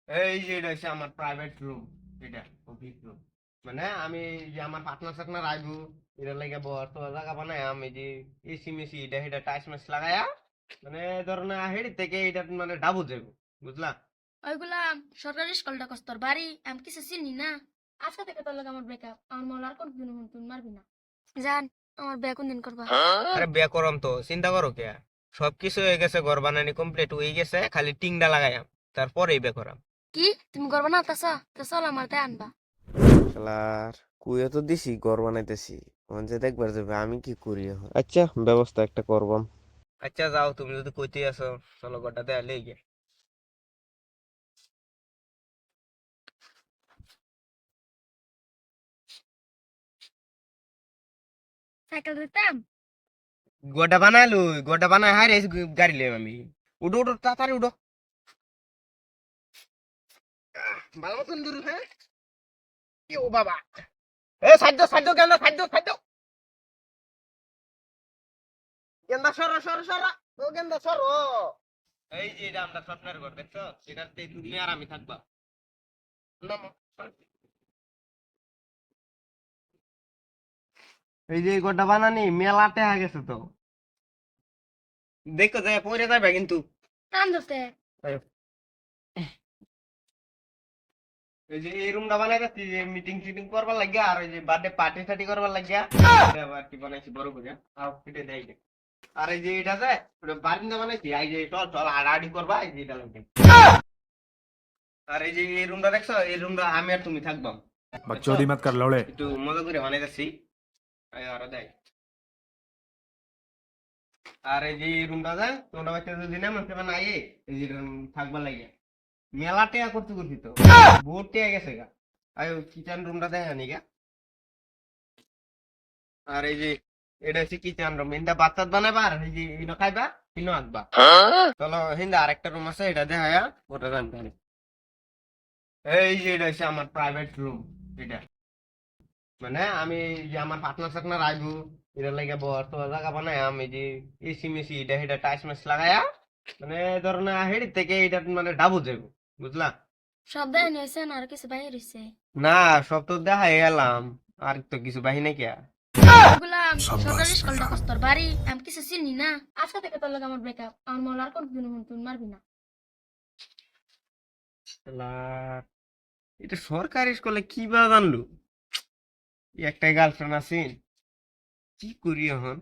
এই যে এটা হচ্ছে আমার প্রাইভেট রুম। এটা অফিস রুম। মানে আমি যে আমার পার্টনার সার্টনার আইবো এটা লাগে বর তো জায়গা বানায় আমি যে এসি মেসি এটা এটা টাইস মাইস লাগায়া মানে ধরো না হেডি থেকে এটা মানে ডাবল যাবো, বুঝলা? ওইগুলা সরকারি স্কুলটা কস্তর বাড়ি আমি কিছু চিনি না। আজকে থেকে তোর লাগে আমার ব্রেকআপ। আমার মল আর কোনদিন তুই মারবি না। জান, আমার বিয়ে কোন দিন করবা? আরে বিয়া করম তো চিন্তা করো কে, সবকিছু হয়ে গেছে, ঘর বানানি কমপ্লিট হয়ে গেছে, খালি টিংটা লাগাইয়াম তারপরেই বিয়ে করাম। কি তুমি করবা না তাছ? তো চল আমার তাই আনবা। শালার কুয়ে তো দিছি ঘর বানাইতেছি, যে দেখবার যাবে আমি কি করি এখন। আচ্ছা ব্যবস্থা একটা করবাম। আচ্ছা যাও, তুমি যদি কইতে আছো চলো গোটা দেয়া লেগে। সাইকেল দিতাম। গোটা বানাইলো, গোটা বানাই হাই রে গাড়ি লেম আমি। উঠো উঠো তাড়াতাড়ি উঠো। ভালো মতন দূর, হ্যাঁ? কি ও বাবা, এ সাইড সাইড গেন্দা সাইড সাইড গেন্দা সরো সরো সরো, ও গেন্দা সরো। এই যে এটা আমরা স্বপ্নের ঘর দেখছো, এটাতে তুমি আর আমি থাকবা। নামো। এই যে এই ঘরটা বানানি মেলাতে হয়ে গেছে তো, দেখো যায় পরে যাবে কিন্তু। টান ধরতে। এই যে এই রুমটা বানাই যাচ্ছি যে মিটিং টিটিং করবার লাগিয়া আর ওই যে বার্থডে পার্টি টাটি করবার লাগিয়া এটা আর কি বানাইছি বড় করে। আও কেটে দেই দে। আর এই যে এটা যায় ওটা বারিন্দা বানাইছি, এই যে চল চল আড়াআড়ি করবা, এই যে এটা লাগবে। আর এই যে এই রুমটা দেখছো, এই রুমটা আমি আর তুমি থাকবাম, দেখছো? बकचोदी मत कर लौड़े। একটু মজা করে বানাই যাচ্ছি। আর দেয়। আর এই যে এই রুমটা যায় তোমরা বাচ্চা যদি না মনে করবে না এই যে থাকবার লাগিয়া মেলা টেয়া করতে করছি তো বহুত টেয়া গেছে গা। আয়ো কিচেন রুমটা দেখা নি গা। আর এই যে এটা হচ্ছে কিচেন রুম, এটা বাচ্চা বানাবা আর এই যে এটা খাইবা কিনো আঁকবা। চলো হিন্দা আরেকটা রুম আছে এটা দেখা ওটা জানতে। এই যে এটা হচ্ছে আমার প্রাইভেট রুম। এটা মানে আমি যে আমার পার্টনার সার্টনার আইবো এটা লাগে বর তো জায়গা বানায় আমি যে এসি মেসি এটা এটা টাইস মাইস লাগায়া মানে ধরো না হেডি থেকে এটা মানে ডাবল যাবো, বুঝলা? সব দেয় নিয়েছেন আর কিছু বাইরে হইছে। না, সব তো দেখাই এলাম, আর তো কিছু বাহি নাকি আর। ওইগুলা সরকারি স্কুলটা কস্তর বাড়ি আমি কিছু চিনি না। আজকে থেকে তোর লাগে আমার ব্রেকআপ। আমার মল আর কোনদিন তুই মারবি না। শালার, এটা সরকারি স্কুলে কি বা জানলো, একটাই গার্লফ্রেন্ড আছে, কি করি এখন?